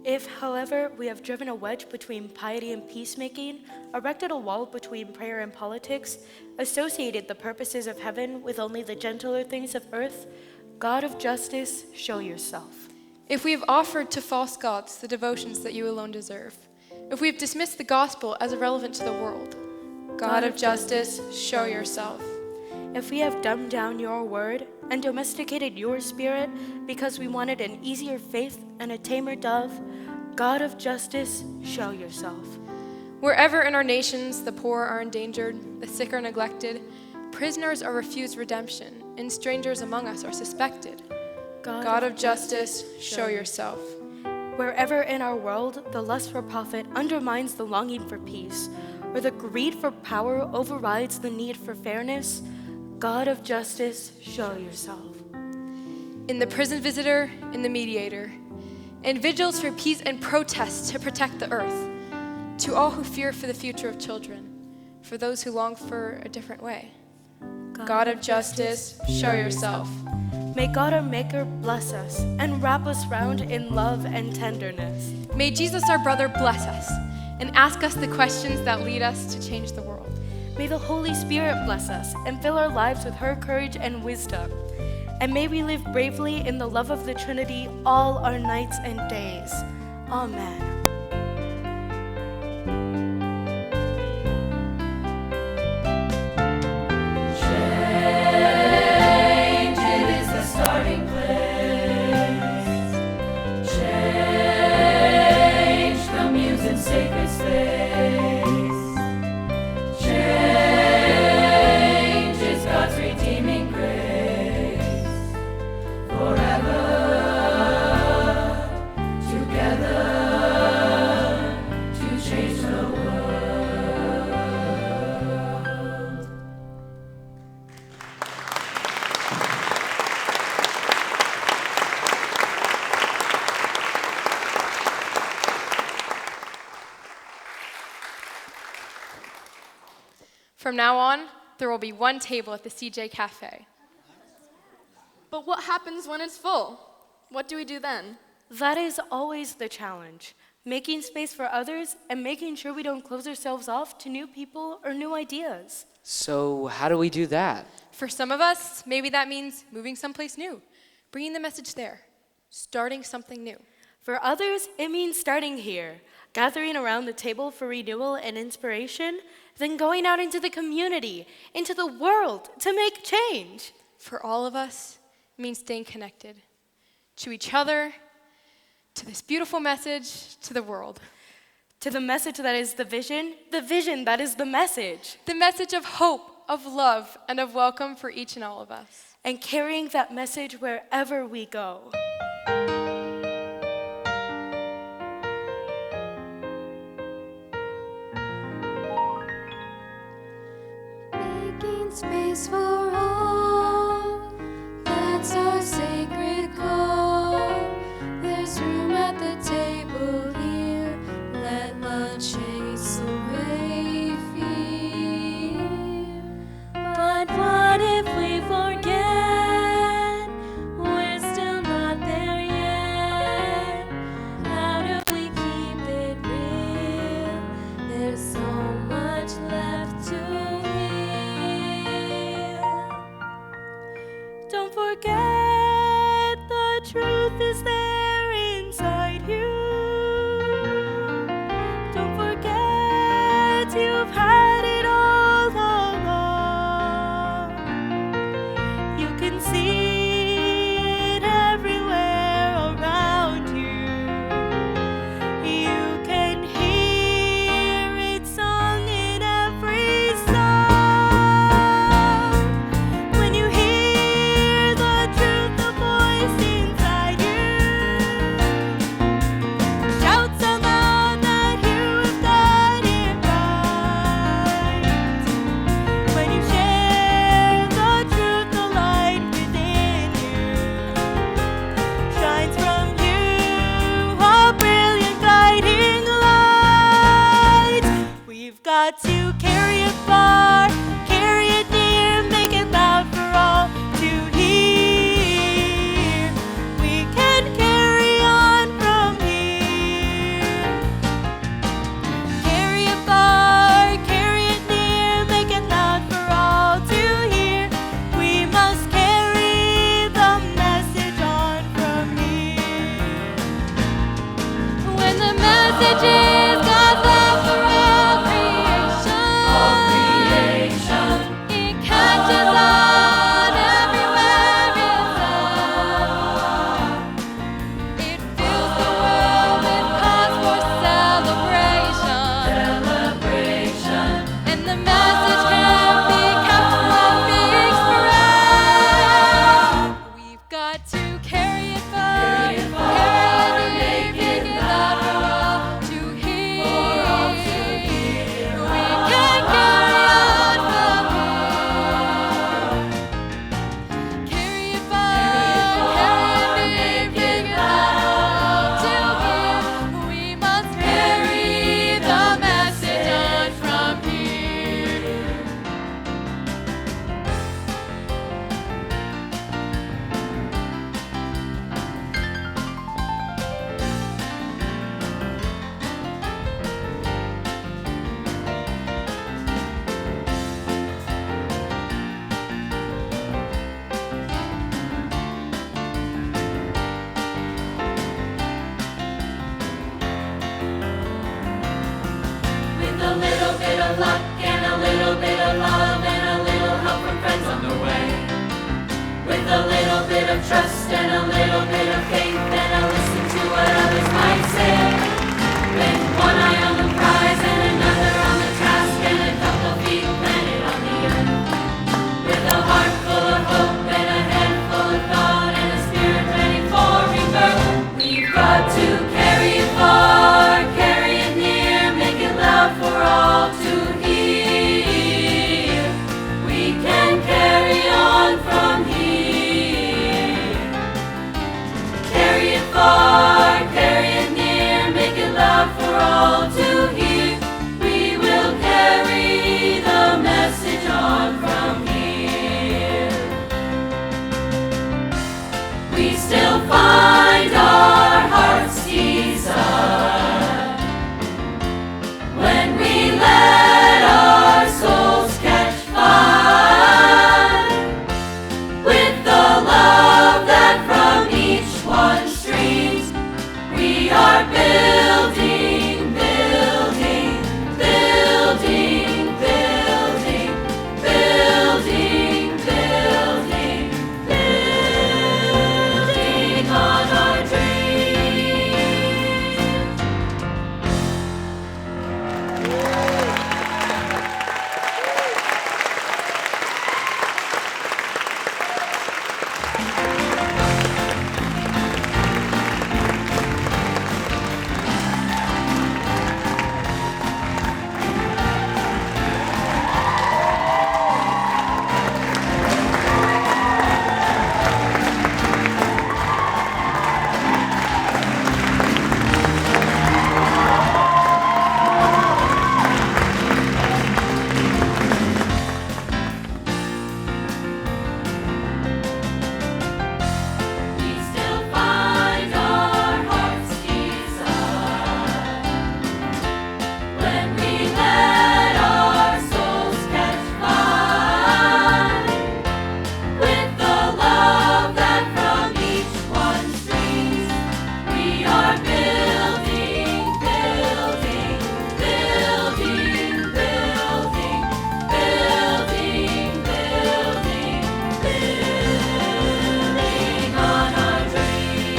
If, however, we have driven a wedge between piety and peacemaking, erected a wall between prayer and politics, associated the purposes of heaven with only the gentler things of earth, God of justice, show yourself. if we have offered to false gods the devotions that you alone deserve, if we have dismissed the gospel as irrelevant to the world, God of justice, show yourself. If we have dumbed down your word and domesticated your spirit because we wanted an easier faith and a tamer dove, God of justice, show yourself. Wherever in our nations the poor are endangered, the sick are neglected, prisoners are refused redemption, and strangers among us are suspected, God of justice, show yourself. Wherever in our world the lust for profit undermines the longing for peace, or the greed for power overrides the need for fairness, God of justice, show yourself. In the prison visitor, in the mediator, in vigils for peace and protests to protect the earth, to all who fear for the future of children, for those who long for a different way. God of justice, show yourself. May God our Maker bless us and wrap us round in love and tenderness. May Jesus our brother bless us and ask us the questions that lead us to change the world. May the Holy Spirit bless us and fill our lives with her courage and wisdom. And may we live bravely in the love of the Trinity all our nights and days. Amen. Starting place. Change communes in sacred space. Change is God's redeeming grace. Forever, together, to change the world. From now on, there will be one table at the CJ Cafe. But what happens when it's full? What do we do then? That is always the challenge, making space for others and making sure we don't close ourselves off to new people or new ideas. So how do we do that? For some of us, maybe that means moving someplace new, bringing the message there, starting something new. For others, it means starting here, gathering around the table for renewal and inspiration, then going out into the community, into the world to make change. For all of us, it means staying connected to each other, to this beautiful message, to the world. To the message that is the vision that is the message. The message of hope, of love, and of welcome for each and all of us. And carrying that message wherever we go. Making space for all, that's our sacred call. There's room at the table here, let love chase away fear. But what if we forget, we're still not there yet? How do we keep it real? There's so much left to heal. message is God's love for all creation. He catches on everywhere it's on. It fills the world with cause for celebration. And the message can't be kept from being spread. We've got to carry it far, make it loud for all to hear. We can carry on from here. Carry it far, make it loud to hear. We must carry the message on from here. With a little bit of luck and a little bit of love and a little help from friends on the way. With a little bit of trust and a little bit of faith and a listen to what others might say. With one eye on the prize and another on the task and a couple feet planted on the earth. With a heart full of hope and a head full of thought and a spirit ready for rebirth. We've got to carry it far, carry it near, make it loud for all to hear. We can carry on from here. Carry it far, carry it near, make it loud for all to hear. We will carry the message on from here. We still find our hearts desire when we let our souls catch fire. With the love that from each one streams, we are building, building, building, building, building, building, building on our dreams. We still find our hearts desire when we let our souls catch fire. With the love that from each one streams, we are building, building, building, building, building, building, building on our dreams.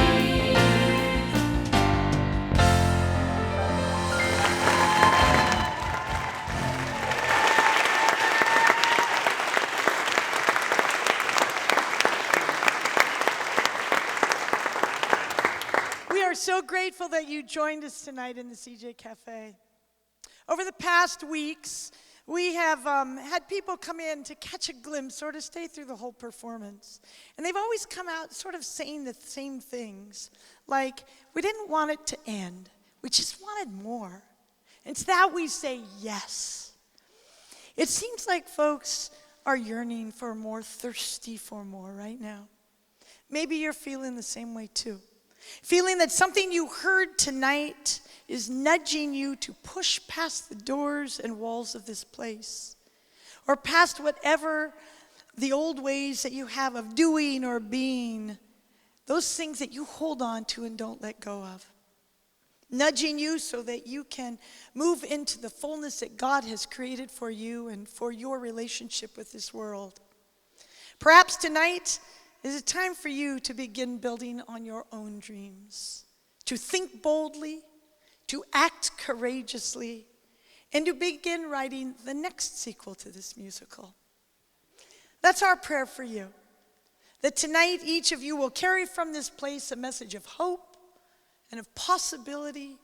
We are so grateful that you joined us tonight in the CJ Cafe. Over the past weeks, we have had people come in to catch a glimpse or to stay through the whole performance. And they've always come out sort of saying the same things, like, we didn't want it to end. We just wanted more. And to that we say yes. It seems like folks are yearning for more, thirsty for more right now. Maybe you're feeling the same way too. Feeling that something you heard tonight is nudging you to push past the doors and walls of this place, or past whatever the old ways that you have of doing or being, those things that you hold on to and don't let go of. nudging you so that you can move into the fullness that God has created for you and for your relationship with this world. Perhaps tonight is a time for you to begin building on your own dreams, to think boldly, to act courageously, and to begin writing the next sequel to this musical. That's our prayer for you, that tonight each of you will carry from this place a message of hope and of possibility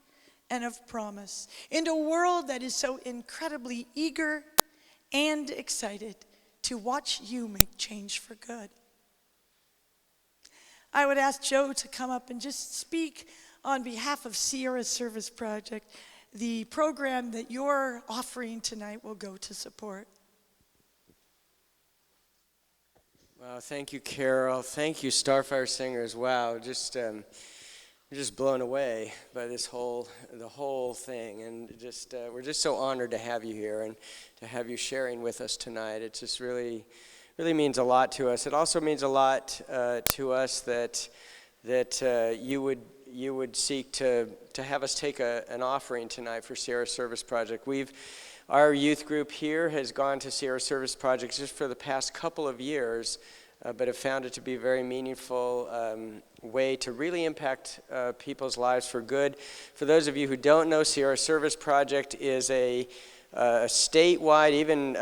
and of promise in a world that is so incredibly eager and excited to watch you make change for good. I would ask Joe to come up and just speak on behalf of Sierra Service Project, the program that your offering tonight will go to support. Wow, thank you, Carol. Thank you, Starfire singers. Wow, we're just blown away by the whole thing, and we're just so honored to have you here and to have you sharing with us tonight. It just really means a lot to us. It also means a lot to us that you would seek to have us take an offering tonight for Sierra Service Project. Our youth group here has gone to Sierra Service Project just for the past couple of years, but have found it to be a very meaningful way to really impact people's lives for good. For those of you who don't know, Sierra Service Project is a statewide, even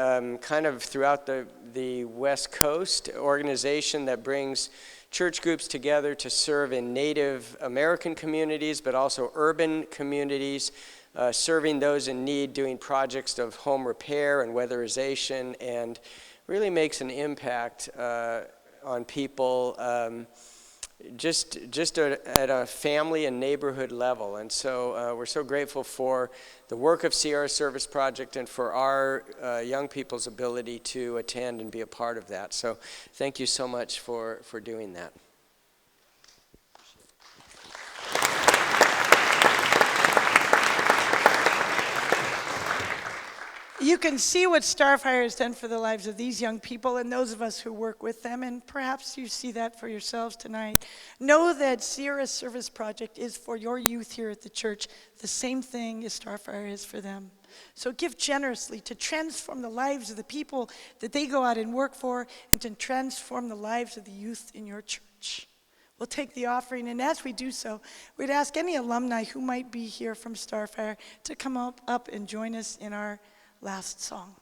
kind of throughout the West Coast, organization that brings church groups together to serve in Native American communities, but also urban communities, serving those in need, doing projects of home repair and weatherization, and really makes an impact on people just at a family and neighborhood level. And so we're so grateful for the work of Sierra Service Project and for our young people's ability to attend and be a part of that. So thank you so much for doing that. You can see what Starfire has done for the lives of these young people and those of us who work with them, and perhaps you see that for yourselves tonight. Know that Sierra Service Project is for your youth here at the church the same thing as Starfire is for them. So give generously to transform the lives of the people that they go out and work for, and to transform the lives of the youth in your church. We'll take the offering, and as we do so, we'd ask any alumni who might be here from Starfire to come up and join us in our last song.